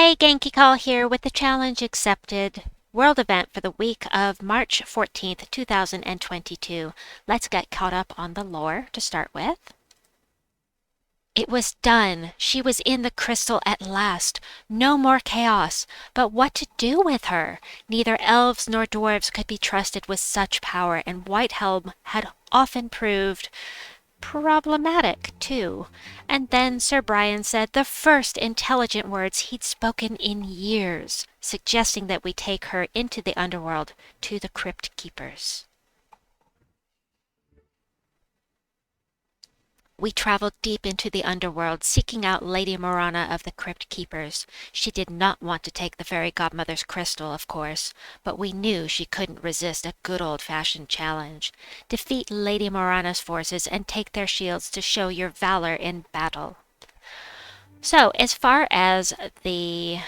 Hi, Genki Call here with the challenge accepted world event for the week of March 14th, 2022. Let's get caught up on the lore to start with. It was done. She was in the crystal at last. No more chaos. But what to do with her? Neither elves nor dwarves could be trusted with such power, and Whitehelm had often proved problematic, too. And then Sir Brian said the first intelligent words he'd spoken in years, suggesting that we take her into the underworld to the Crypt Keepers. We traveled deep into the underworld, seeking out Lady Morana of the Crypt Keepers. She did not want to take the fairy godmother's crystal, of course, but we knew she couldn't resist a good old-fashioned challenge. Defeat Lady Morana's forces and take their shields to show your valor in battle. So, as far as the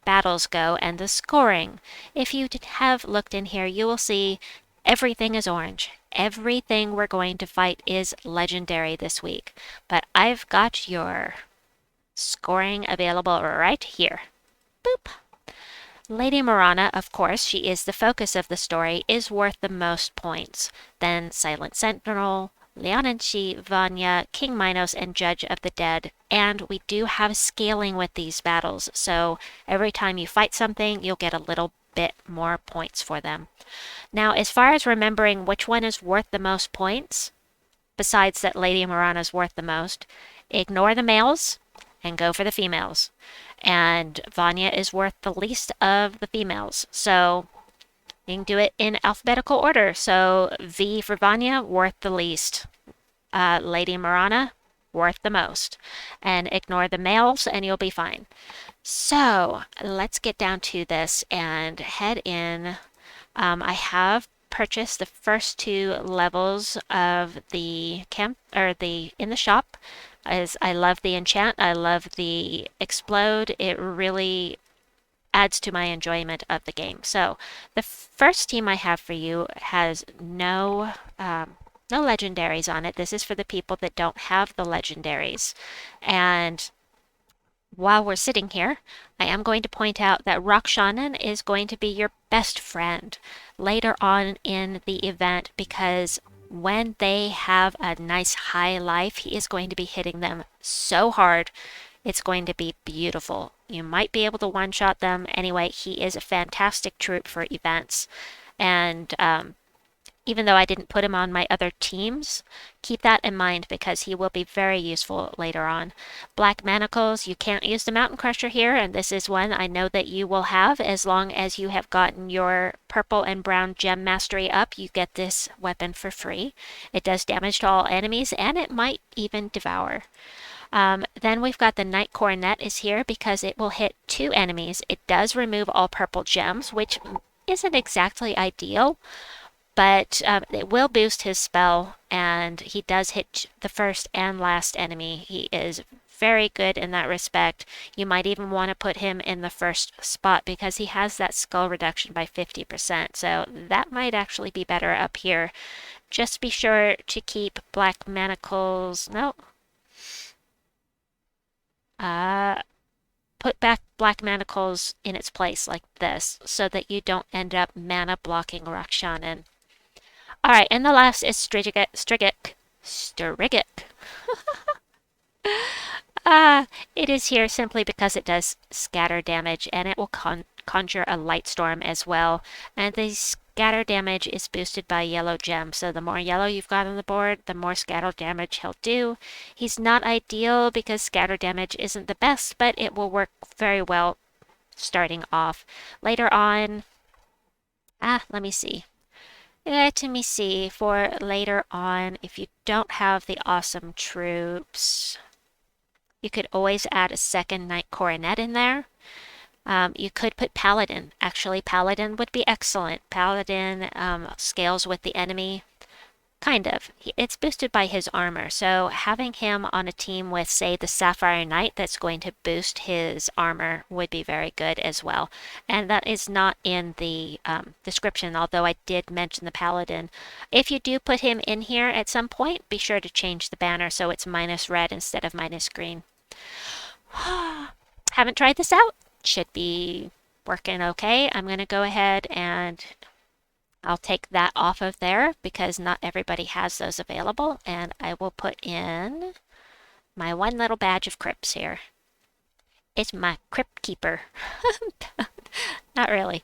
battles go and the scoring, if you have looked in here, you will see everything is orange. Everything we're going to fight is legendary this week. But I've got your scoring available right here. Boop. Lady Morana, of course, she is the focus of the story, is worth the most points. Then Silent Sentinel, Leonanchi, Vanya, King Minos, and Judge of the Dead. And we do have scaling with these battles, so every time you fight something, you'll get a little bit more points for them. Now, as far as remembering which one is worth the most points, besides that Lady Morana's worth the most, ignore the males and go for the females. And Vanya is worth the least of the females, so you can do it in alphabetical order. So V for Vanya, worth the least. Lady Morana, worth the most. And ignore the males and you'll be fine. So let's get down to this and head in. I have purchased the first two levels of the camp in the shop. As I love the enchant, I love the explode. It really adds to my enjoyment of the game. So the first team I have for you has no legendaries on it. This is for the people that don't have the legendaries. And while we're sitting here, I am going to point out that Rakshanin is going to be your best friend later on in the event, because when they have a nice high life, he is going to be hitting them so hard. It's going to be beautiful. You might be able to one-shot them. Anyway, he is a fantastic troop for events. And even though I didn't put him on my other teams, keep that in mind because he will be very useful later on. Black Manacles, you can't use the Mountain Crusher here, and this is one I know that you will have as long as you have gotten your purple and brown gem mastery up. You get this weapon for free. It does damage to all enemies, and it might even devour. Then we've got the Knight Coronet is here because it will hit 2 enemies. It does remove all purple gems, which isn't exactly ideal, but it will boost his spell, and he does hit the first and last enemy. He is very good in that respect. You might even want to put him in the first spot because he has that skull reduction by 50%, so that might actually be better up here. Just be sure to keep Black Manacles... No. Put back Black Manacles in its place like this so that you don't end up mana blocking Rakshanin. Alright, and the last is Strygik. It is here simply because it does scatter damage, and it will conjure a light storm as well. And the scatter damage is boosted by yellow gem, so the more yellow you've got on the board, the more scatter damage he'll do. He's not ideal because scatter damage isn't the best, but it will work very well starting off. Later on, let me see. Let me see for later on, if you don't have the awesome troops, you could always add a second Knight Coronet in there. You could put Paladin. Actually, Paladin would be excellent. Paladin scales with the enemy. Kind of. It's boosted by his armor, so having him on a team with, say, the Sapphire Knight that's going to boost his armor would be very good as well. And that is not in the description, although I did mention the Paladin. If you do put him in here at some point, be sure to change the banner so it's minus red instead of minus green. Haven't tried this out. Should be working okay. I'm going to go ahead and I'll take that off of there because not everybody has those available. And I will put in my one little badge of crypts here. It's my crypt keeper. Not really.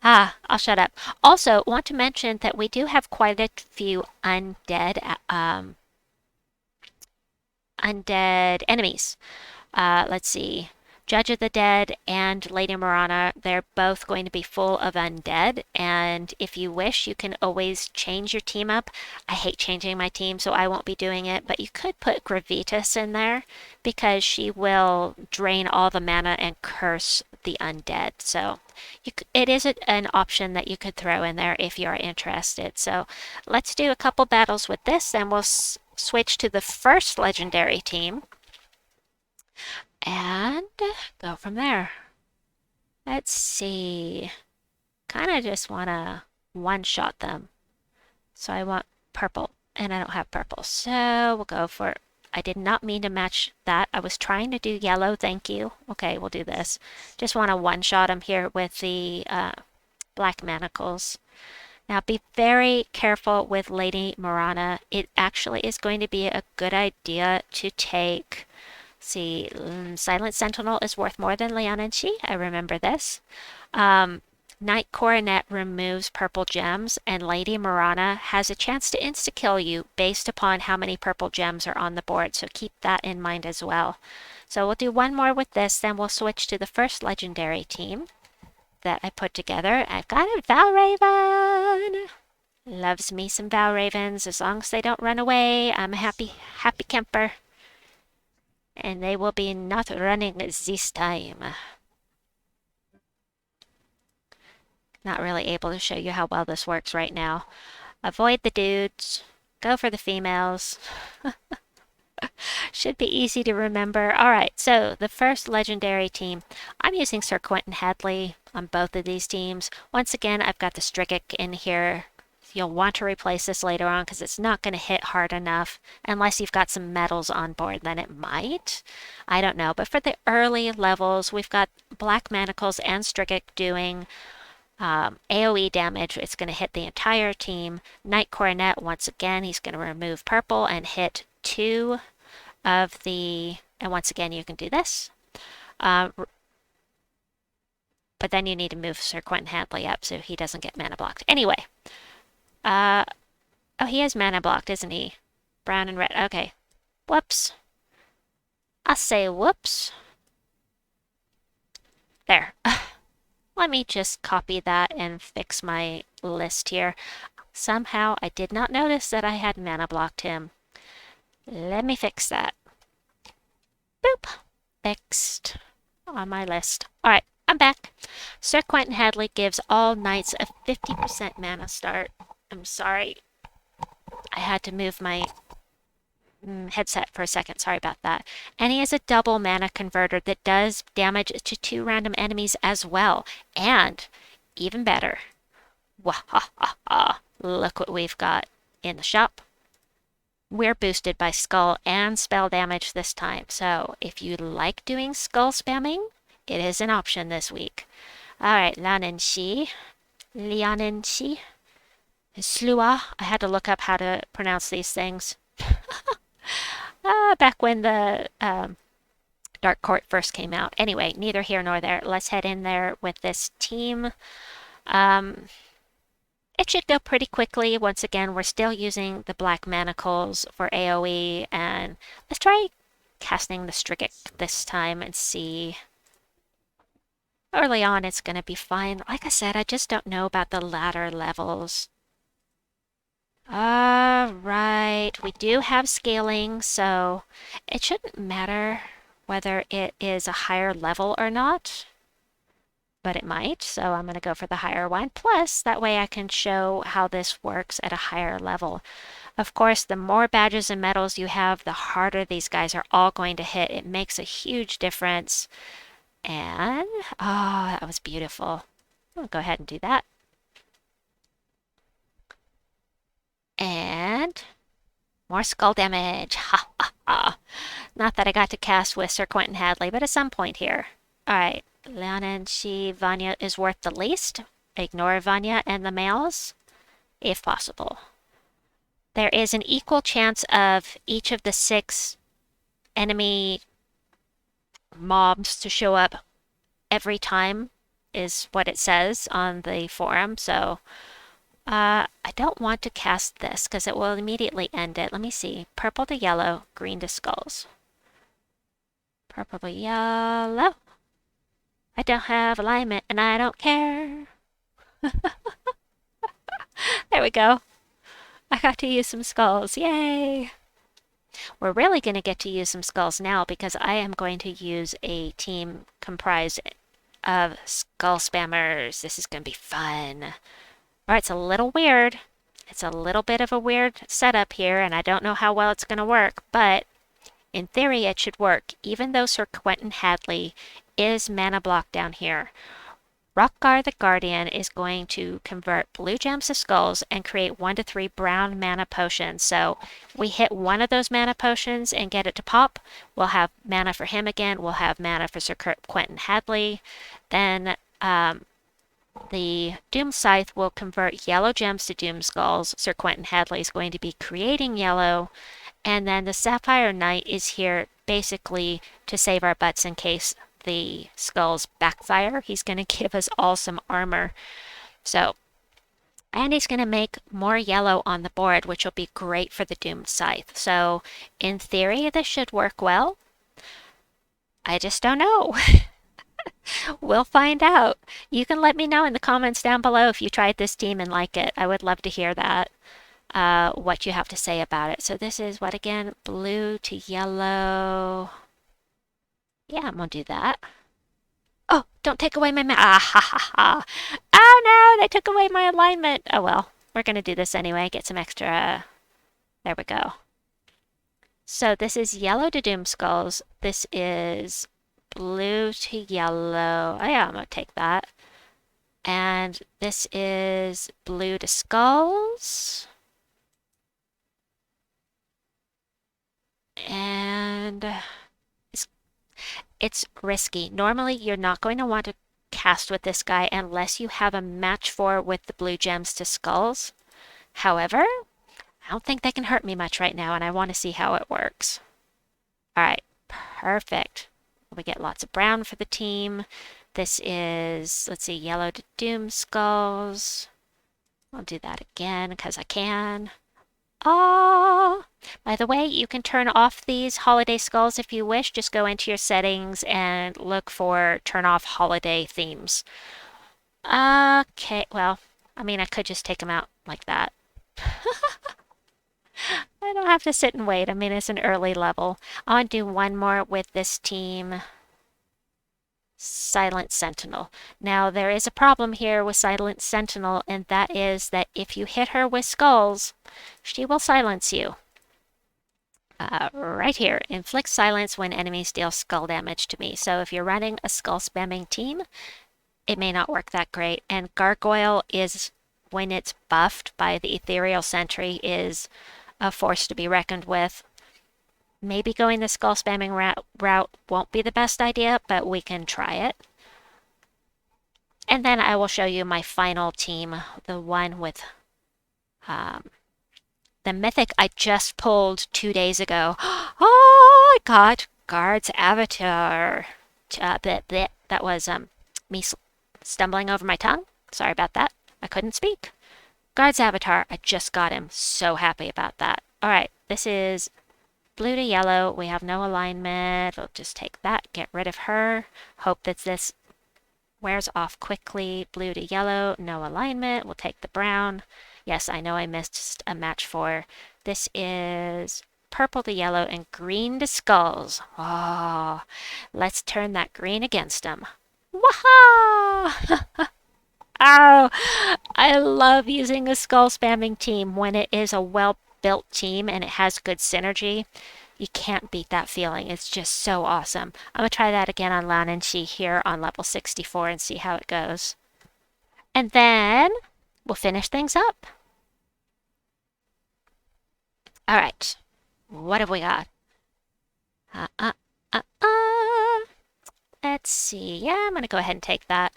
I'll shut up. Also, want to mention that we do have quite a few undead enemies. Let's see. Judge of the Dead and Lady Marana, they're both going to be full of undead. And if you wish, you can always change your team up. I hate changing my team, so I won't be doing it. But you could put Gravitas in there because she will drain all the mana and curse the undead. So it is an option that you could throw in there if you're interested. So let's do a couple battles with this, and we'll switch to the first legendary team and go from there. Let's see. Kind of just want to one-shot them. So I want purple, and I don't have purple. So we'll go for... I did not mean to match that. I was trying to do yellow, thank you. Okay, we'll do this. Just want to one-shot them here with the black manacles. Now be very careful with Lady Marana. It actually is going to be a good idea to take... See, Silent Sentinel is worth more than Liananshi. I remember this. Knight Coronet removes purple gems, and Lady Marana has a chance to insta-kill you based upon how many purple gems are on the board, so keep that in mind as well. So we'll do one more with this, then we'll switch to the first legendary team that I put together. I've got a Valraven! Loves me some Valravens. As long as they don't run away, I'm a happy camper. And they will be not running this time. Not really able to show you how well this works right now. Avoid the dudes. Go for the females. Should be easy to remember. Alright, so the first legendary team. I'm using Sir Quentin Hadley on both of these teams. Once again, I've got the Strygik in here. You'll want to replace this later on because it's not going to hit hard enough unless you've got some metals on board. Then it might. I don't know. But for the early levels, we've got Black Manacles and Strygik doing AoE damage. It's going to hit the entire team. Knight Coronet, once again, he's going to remove purple and hit 2 of the... And once again, you can do this. But then you need to move Sir Quentin Hadley up so he doesn't get mana blocked. Anyway. Oh, he is mana blocked, isn't he? Brown and red. Okay. Whoops. I say whoops. There. Let me just copy that and fix my list here. Somehow I did not notice that I had mana blocked him. Let me fix that. Boop. Fixed on my list. Alright, I'm back. Sir Quentin Hadley gives all knights a 50% mana start. I'm sorry. I had to move my headset for a second. Sorry about that. And he has a double mana converter that does damage to 2 random enemies as well. And even better. Wahahaha. Look what we've got in the shop. We're boosted by skull and spell damage this time. So if you like doing skull spamming, it is an option this week. Alright, Liananshi. Slua. I had to look up how to pronounce these things. Back when the Dark Court first came out. Anyway, neither here nor there. Let's head in there with this team. It should go pretty quickly. Once again, we're still using the Black Manacles for AoE. And let's try casting the Strygit this time and see. Early on, it's going to be fine. Like I said, I just don't know about the latter levels. Alright, we do have scaling, so it shouldn't matter whether it is a higher level or not, but it might, so I'm going to go for the higher one. Plus, that way I can show how this works at a higher level. Of course, the more badges and medals you have, the harder these guys are all going to hit. It makes a huge difference. And, oh, that was beautiful. I'll go ahead and do that. And more skull damage. Ha ha ha. Not that I got to cast with Sir Quentin Hadley, but at some point here. Alright, Leon and she, Vanya is worth the least. Ignore Vanya and the males, if possible. There is an equal chance of each of the 6 enemy mobs to show up every time, is what it says on the forum. So I don't want to cast this because it will immediately end it. Let me see. Purple to yellow, green to skulls. Purple to yellow. I don't have alignment and I don't care. There we go. I got to use some skulls. Yay! We're really going to get to use some skulls now because I am going to use a team comprised of skull spammers. This is going to be fun. Alright, it's a little weird. It's a little bit of a weird setup here, and I don't know how well it's going to work, but in theory it should work, even though Sir Quentin Hadley is mana block down here. Rok'Gar the Guardian is going to convert blue gems to skulls and create 1 to 3 brown mana potions. So we hit one of those mana potions and get it to pop. We'll have mana for him again. We'll have mana for Sir Quentin Hadley. Then the Doom Scythe will convert yellow gems to Doom Skulls. Sir Quentin Hadley is going to be creating yellow. And then the Sapphire Knight is here basically to save our butts in case the skulls backfire. He's going to give us all some armor. So, and he's going to make more yellow on the board, which will be great for the Doomed Scythe. So, in theory, this should work well. I just don't know. We'll find out. You can let me know in the comments down below if you tried this team and like it. I would love to hear that. What you have to say about it. So this is what again? Blue to yellow. Yeah, I'm gonna do that. Oh, don't take away my ah ha ha ha. Oh no, they took away my alignment. Oh well, we're gonna do this anyway. Get some extra. There we go. So this is yellow to Doom Skulls. This is blue to yellow. Oh yeah, I'm gonna take that. And this is blue to Skulls. And it's risky. Normally, you're not going to want to cast with this guy unless you have a match for with the blue gems to skulls. However, I don't think they can hurt me much right now, and I want to see how it works. Alright, perfect. We get lots of brown for the team. This is, let's see, yellow to Doom Skulls. I'll do that again because I can. Oh, by the way, you can turn off these holiday skulls if you wish. Just go into your settings and look for turn off holiday themes. Okay, well, I mean, I could just take them out like that. I don't have to sit and wait. I mean, it's an early level. I want to do one more with this team. Silent Sentinel. Now, there is a problem here with Silent Sentinel, and that is that if you hit her with skulls, she will silence you. Right here, inflict silence when enemies deal skull damage to me. So if you're running a skull spamming team, it may not work that great. And Gargoyle is, when it's buffed by the Ethereal Sentry, is a force to be reckoned with. Maybe going the skull spamming route won't be the best idea, but we can try it. And then I will show you my final team, the one with the Mythic I just pulled 2 days ago. Oh, I got Gaard's Avatar. That was me stumbling over my tongue. Sorry about that. I couldn't speak. Gaard's Avatar, I just got him. So happy about that. Alright, this is blue to yellow. We have no alignment. We'll just take that, get rid of her. Hope that this wears off quickly. Blue to yellow, no alignment. We'll take the brown. Yes, I know I missed a match for. This is purple to yellow and green to skulls. Oh, let's turn that green against them. Waha! Oh, I love using a skull spamming team when it is a well-built team and it has good synergy. You can't beat that feeling. It's just so awesome. I'm going to try that again on Lan and Shi here on level 64 and see how it goes. And then we'll finish things up. All right. What have we got? Let's see. Yeah, I'm going to go ahead and take that.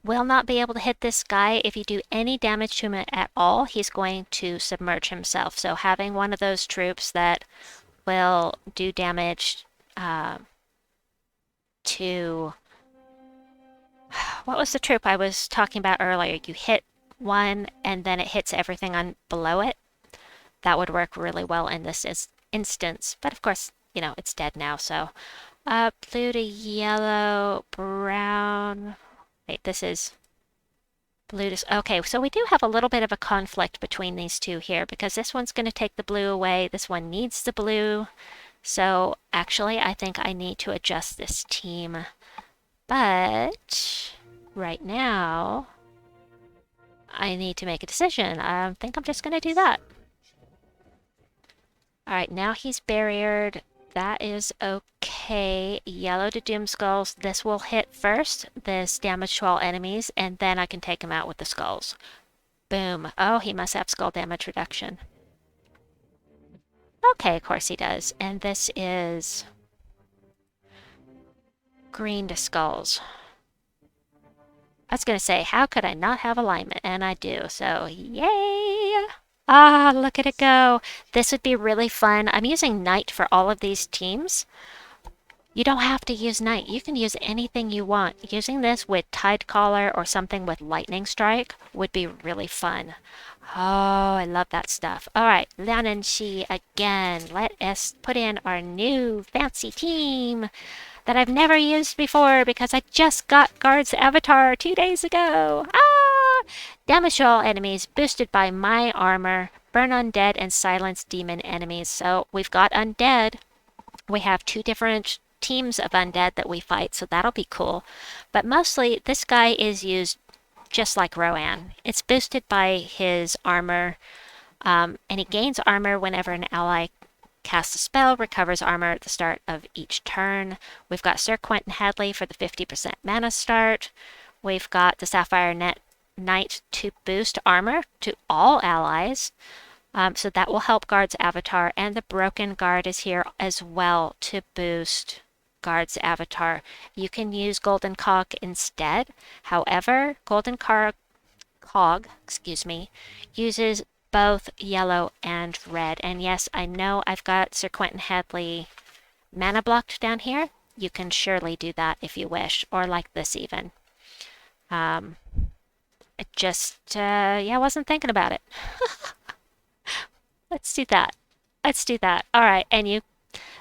Will not be able to hit this guy. If you do any damage to him at all, he's going to submerge himself. So having one of those troops that will do damage to... What was the troop I was talking about earlier? You hit one and then it hits everything on below it. That would work really well in this instance. But of course, you know, it's dead now, so... blue to yellow, brown... Wait, this is blue to... Okay, so we do have a little bit of a conflict between these two here because this one's going to take the blue away. This one needs the blue. So actually, I think I need to adjust this team. But right now, I need to make a decision. I think I'm just going to do that. All right, now he's barriered. That is okay. Yellow to Doom Skulls. This will hit first, this damage to all enemies, and then I can take him out with the skulls. Boom. Oh, he must have skull damage reduction. Okay, of course he does. And this is green to skulls. I was going to say, how could I not have alignment? And I do, so yay! Ah, look at it go. This would be really fun. I'm using Knight for all of these teams. You don't have to use Knight. You can use anything you want. Using this with Tide Collar or something with Lightning Strike would be really fun. Oh, I love that stuff. All right, Lianenshi again. Let us put in our new fancy team that I've never used before because I just got Gaard's avatar 2 days ago. Ah! Damage to all enemies boosted by my armor. Burn undead and silence demon enemies. So we've got undead. We have 2 different teams of undead that we fight, so that'll be cool. But mostly, this guy is used just like Rohan. It's boosted by his armor, and he gains armor whenever an ally casts a spell, recovers armor at the start of each turn. We've got Sir Quentin Hadley for the 50% mana start. We've got the Sapphire Knight to boost armor to all allies. So that will help Gaard's avatar, and the Broken Gaard is here as well to boost Gaard's avatar. You can use Golden Cog instead. However, Golden Cog, uses both yellow and red. And yes, I know I've got Sir Quentin Hadley mana blocked down here. You can surely do that if you wish, or like this even. I just, yeah, wasn't thinking about it. Let's do that. Let's do that. All right, and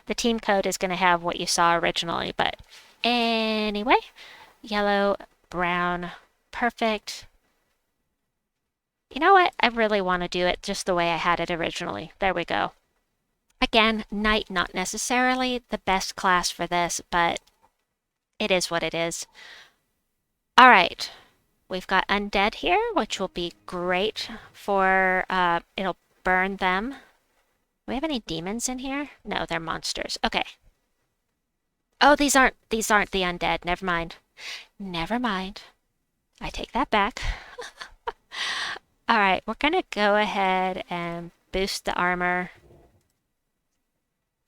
the team code is going to have what you saw originally, but anyway, yellow, brown, perfect. You know what? I really want to do it just the way I had it originally. There we go. Again, Knight not necessarily the best class for this, but it is what it is. All right, we've got undead here, which will be great for, it'll burn them. Do we have any demons in here? No, they're monsters. Okay. Oh, these aren't the undead. Never mind. Never mind. I take that back. All right, we're going to go ahead and boost the armor.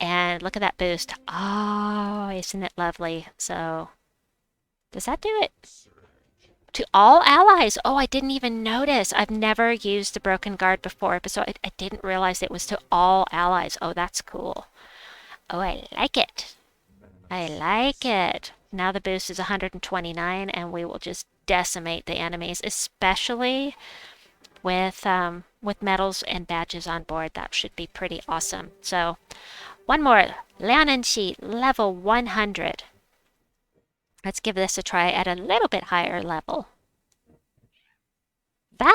And look at that boost. Oh, isn't it lovely? So, does that do it? To all allies. Oh, I didn't even notice. I've never used the Broken Gaard before, but so I didn't realize it was to all allies. Oh, that's cool. Oh, I like it. I like it. Now the boost is 129, and we will just decimate the enemies, especially with medals and badges on board. That should be pretty awesome. So, one more. Lianenshi, level 100. Let's give this a try at a little bit higher level. Valraven!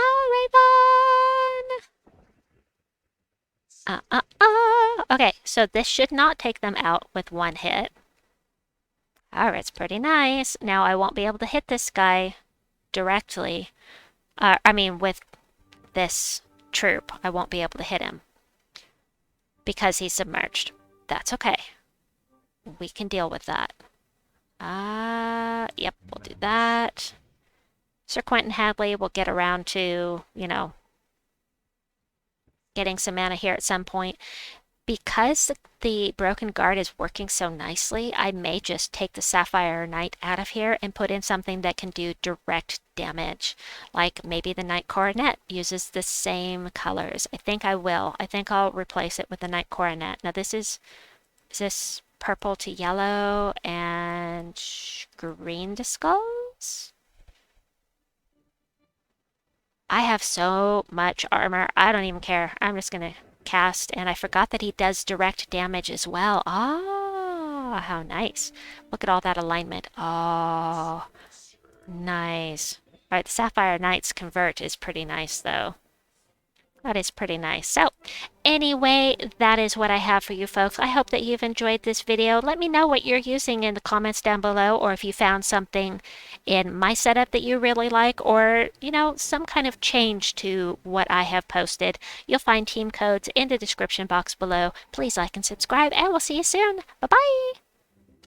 Okay, so this should not take them out with one hit. Alright, it's pretty nice. Now I won't be able to hit this guy directly. With this troop, I won't be able to hit him. Because he's submerged. That's okay. We can deal with that. Yep, we'll do that. Sir Quentin Hadley will get around to, getting some mana here at some point. Because the Broken Guard is working so nicely, I may just take the Sapphire Knight out of here and put in something that can do direct damage. Like maybe the Knight Coronet uses the same colors. I think I will. I think I'll replace it with the Knight Coronet. Now is this purple to yellow and green to skulls? I have so much armor. I don't even care. I'm just gonna cast, and I forgot that he does direct damage as well. Ah, how nice. Look at all that alignment. Oh, nice. All right, the Sapphire Knights convert is pretty nice, though. That is pretty nice. So, anyway, that is what I have for you folks. I hope that you've enjoyed this video. Let me know what you're using in the comments down below, or if you found something in my setup that you really like, or, you know, some kind of change to what I have posted. You'll find team codes in the description box below. Please like and subscribe, and we'll see you soon. Bye-bye!